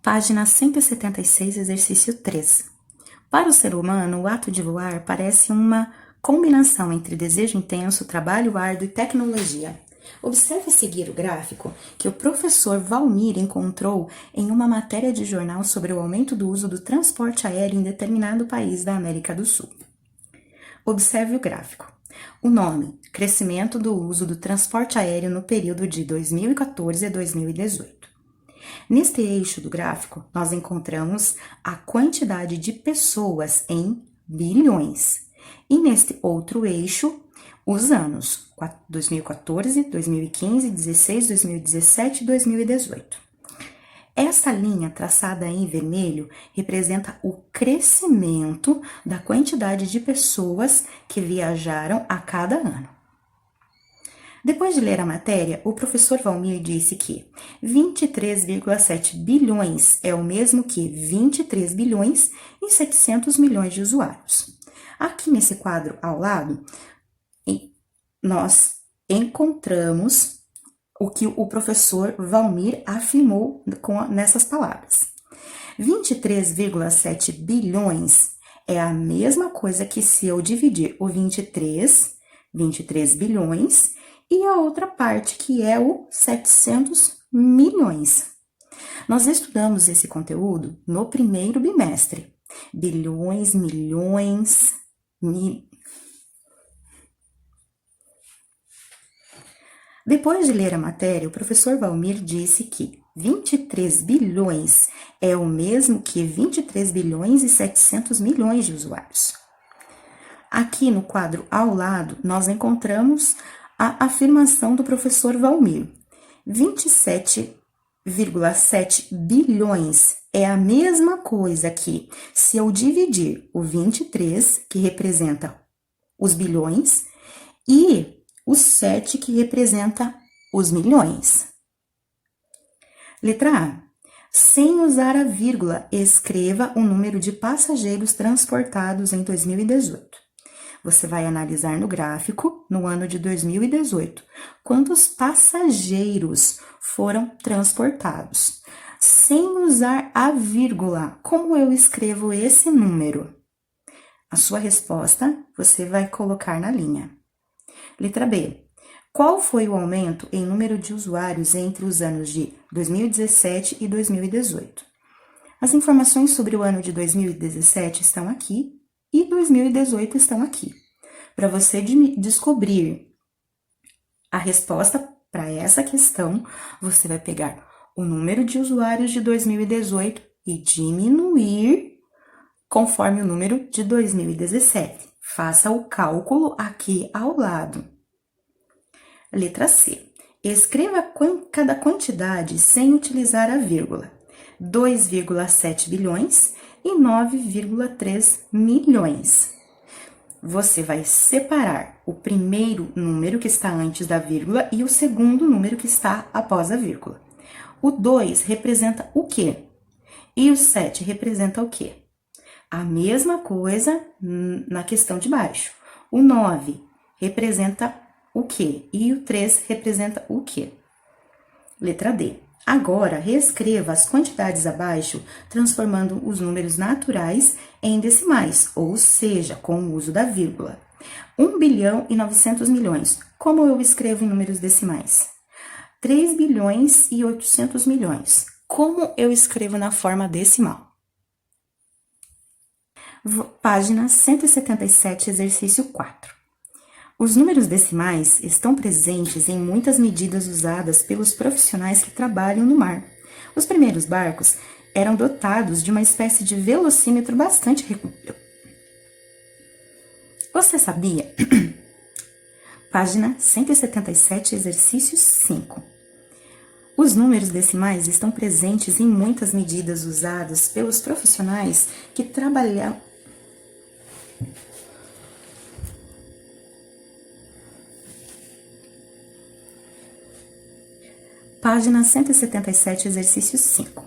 Página 176, exercício 3. Para o ser humano, o ato de voar parece uma combinação entre desejo intenso, trabalho árduo e tecnologia. Observe a seguir o gráfico que o professor Valmir encontrou em uma matéria de jornal sobre o aumento do uso do transporte aéreo em determinado país da América do Sul. Observe o gráfico. O nome: crescimento do uso do transporte aéreo no período de 2014 a 2018. Neste eixo do gráfico, nós encontramos a quantidade de pessoas em bilhões. E neste outro eixo, os anos 2014, 2015, 2016, 2017 e 2018. Essa linha traçada em vermelho representa o crescimento da quantidade de pessoas que viajaram a cada ano. Depois de ler a matéria, o professor Valmir disse que 23,7 bilhões é o mesmo que 23 bilhões e 700 milhões de usuários. Aqui nesse quadro ao lado, nós encontramos o que o professor Valmir afirmou nessas palavras. 23,7 bilhões é a mesma coisa que se eu dividir o 23 bilhões, e a outra parte, que é o 700 milhões. Nós estudamos esse conteúdo no primeiro bimestre. Bilhões, milhões, Depois de ler a matéria, o professor Valmir disse que 23 bilhões é o mesmo que 23 bilhões e 700 milhões de usuários. Aqui no quadro ao lado, nós encontramos a afirmação do professor Valmir. 27,7 bilhões é a mesma coisa que, se eu dividir o 23, que representa os bilhões, e o 7, que representa os milhões. Letra A. Sem usar a vírgula, escreva o número de passageiros transportados em 2018. Você vai analisar no gráfico, no ano de 2018, quantos passageiros foram transportados. Sem usar a vírgula, como eu escrevo esse número? A sua resposta você vai colocar na linha. Letra B. Qual foi o aumento em número de usuários entre os anos de 2017 e 2018? As informações sobre o ano de 2017 estão aqui e 2018 estão aqui. Para você descobrir a resposta para essa questão, você vai pegar o número de usuários de 2018 e diminuir conforme o número de 2017. Faça o cálculo aqui ao lado. Letra C. Escreva cada quantidade sem utilizar a vírgula. 2,7 bilhões e 9,3 milhões. Você vai separar o primeiro número que está antes da vírgula e o segundo número que está após a vírgula. O 2 representa o quê? E o 7 representa o quê? A mesma coisa na questão de baixo. O 9 representa o quê? E o 3 representa o quê? Letra D. Agora, reescreva as quantidades abaixo, transformando os números naturais em decimais, ou seja, com o uso da vírgula. 1 bilhão e 900 milhões. Como eu escrevo em números decimais? 3 bilhões e 800 milhões. Como eu escrevo na forma decimal? Página 177, exercício 4. Os números decimais estão presentes em muitas medidas usadas pelos profissionais que trabalham no mar. Os primeiros barcos eram dotados de uma espécie de velocímetro bastante recuado. Você sabia? Página 177, exercício 5. Os números decimais estão presentes em muitas medidas usadas pelos profissionais que trabalham. Página 177, exercício 5.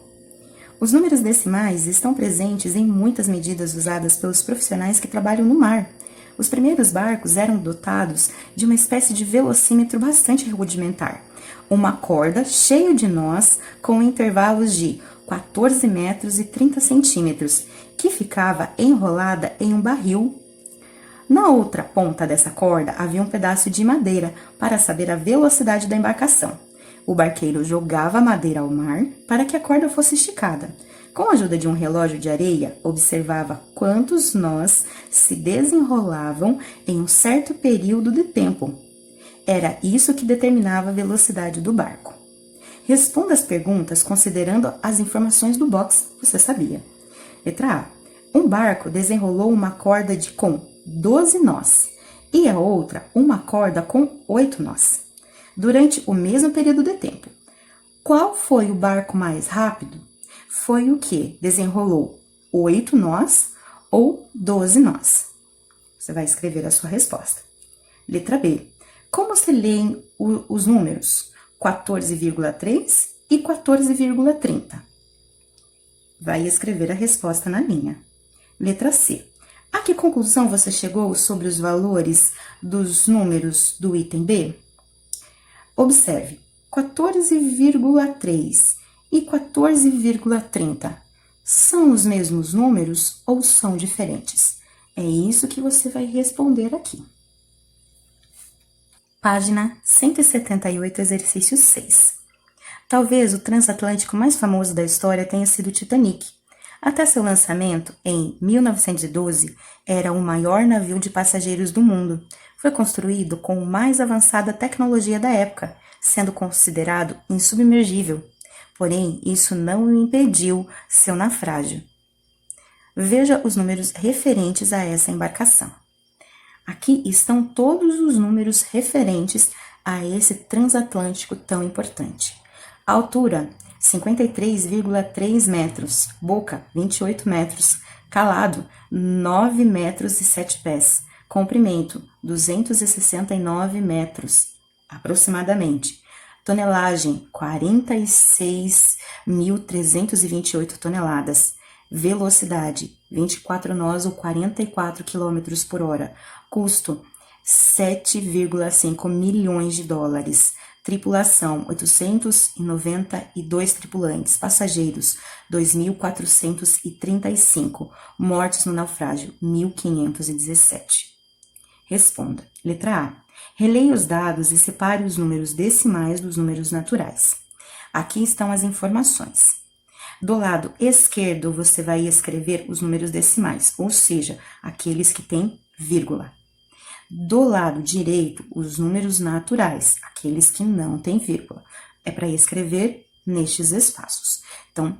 Os números decimais estão presentes em muitas medidas usadas pelos profissionais que trabalham no mar. Os primeiros barcos eram dotados de uma espécie de velocímetro bastante rudimentar. uma corda cheia de nós com intervalos de 14 metros e 30 centímetros, que ficava enrolada em um barril. Na outra ponta dessa corda havia um pedaço de madeira para saber a velocidade da embarcação. O barqueiro jogava a madeira ao mar para que a corda fosse esticada. Com a ajuda de um relógio de areia, observava quantos nós se desenrolavam em um certo período de tempo. Era isso que determinava a velocidade do barco. Responda as perguntas considerando as informações do box, você sabia. Letra A. Um barco desenrolou uma corda com 12 nós e a outra uma corda com 8 nós, durante o mesmo período de tempo. Qual foi o barco mais rápido? Foi o que desenrolou 8 nós ou 12 nós? Você vai escrever a sua resposta. Letra B. Como se leem os números 14,3 e 14,30? Vai escrever a resposta na linha. Letra C. A que conclusão você chegou sobre os valores dos números do item B? Observe, 14,3 e 14,30 são os mesmos números ou são diferentes? É isso que você vai responder aqui. Página 178, exercício 6. Talvez o transatlântico mais famoso da história tenha sido o Titanic. Até seu lançamento, em 1912, era o maior navio de passageiros do mundo. Foi construído com a mais avançada tecnologia da época, sendo considerado insubmergível. Porém, isso não o impediu seu naufrágio. Veja os números referentes a essa embarcação. Aqui estão todos os números referentes a esse transatlântico tão importante. Altura, 53,3 metros. Boca, 28 metros. Calado, 9 metros e 7 pés. Comprimento, 269 metros, aproximadamente. Tonelagem, 46.328 toneladas. Velocidade, 24 nós ou 44 km por hora. Custo, 7,5 milhões de dólares. Tripulação, 892 tripulantes. Passageiros, 2.435. Mortes no naufrágio, 1.517. Responda. Letra A. Releia os dados e separe os números decimais dos números naturais. Aqui estão as informações. Do lado esquerdo, você vai escrever os números decimais, ou seja, aqueles que têm vírgula. Do lado direito, os números naturais, aqueles que não têm vírgula. É para escrever nestes espaços. Então,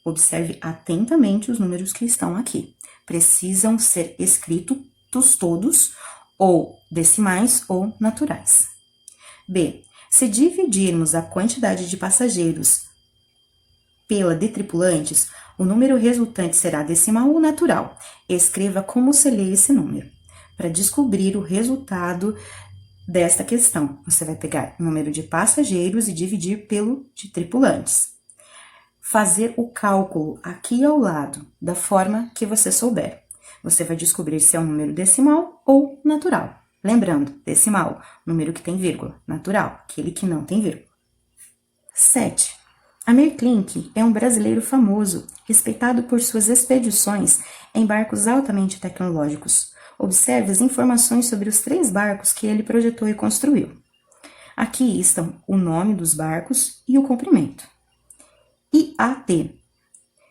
observe atentamente os números que estão aqui. Precisam ser escritos todos, ou decimais ou naturais. B. Se dividirmos a quantidade de passageiros pela de tripulantes, o número resultante será decimal ou natural. Escreva como se lê esse número. Para descobrir o resultado desta questão, você vai pegar o número de passageiros e dividir pelo de tripulantes. Fazer o cálculo aqui ao lado, da forma que você souber. Você vai descobrir se é um número decimal ou natural. Lembrando, decimal, número que tem vírgula. Natural, aquele que não tem vírgula. 7. Amir Klink é um brasileiro famoso, respeitado por suas expedições em barcos altamente tecnológicos. Observe as informações sobre os 3 barcos que ele projetou e construiu. Aqui estão o nome dos barcos e o comprimento. IAT,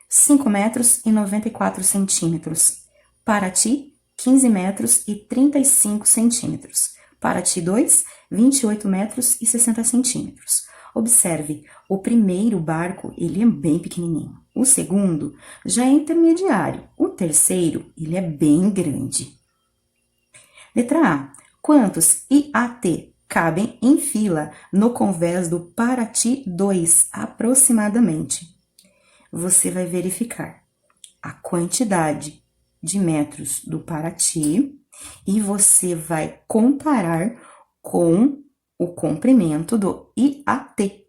5 metros e 94 centímetros. Paraty, 15 metros e 35 centímetros. Paraty 2, 28 metros e 60 centímetros. Observe, o primeiro barco, ele é bem pequenininho. O segundo já é intermediário. O terceiro, ele é bem grande. Letra A. Quantos IAT cabem em fila no convés do Paraty 2, aproximadamente? Você vai verificar a quantidade de metros do Paraty e você vai comparar com o comprimento do IAT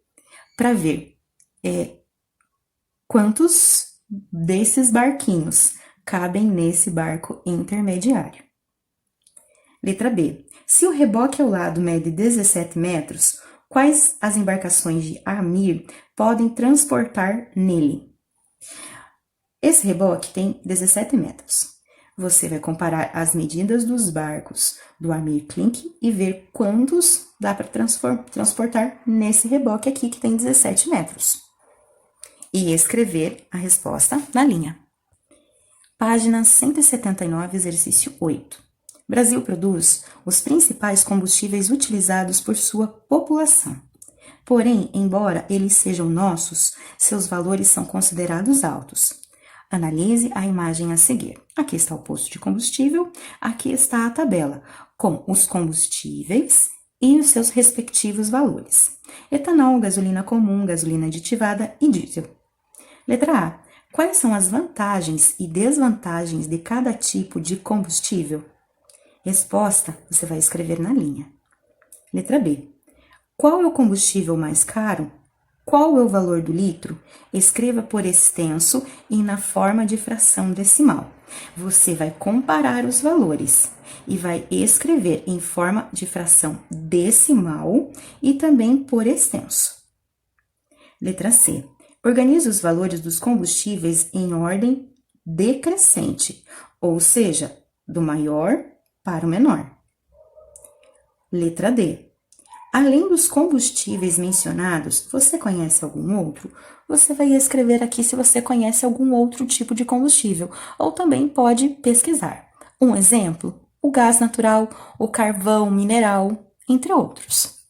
para ver quantos desses barquinhos cabem nesse barco intermediário. Letra B. Se o reboque ao lado mede 17 metros, Quais as embarcações de Amir podem transportar nele? Esse reboque tem 17 metros. Você vai comparar as medidas dos barcos do Amir Klink e ver quantos dá para transportar nesse reboque aqui que tem 17 metros. E escrever a resposta na linha. Página 179, exercício 8. Brasil produz os principais combustíveis utilizados por sua população. Porém, embora eles sejam nossos, seus valores são considerados altos. Analise a imagem a seguir. Aqui está o posto de combustível, aqui está a tabela, com os combustíveis e os seus respectivos valores. Etanol, gasolina comum, gasolina aditivada e diesel. Letra A. Quais são as vantagens e desvantagens de cada tipo de combustível? Resposta, você vai escrever na linha. Letra B. Qual é o combustível mais caro? Qual é o valor do litro? Escreva por extenso e na forma de fração decimal. Você vai comparar os valores e vai escrever em forma de fração decimal e também por extenso. Letra C. Organize os valores dos combustíveis em ordem decrescente, ou seja, do maior para o menor. Letra D. Além dos combustíveis mencionados, você conhece algum outro? Você vai escrever aqui se você conhece algum outro tipo de combustível, ou também pode pesquisar. Um exemplo, o gás natural, o carvão mineral, entre outros.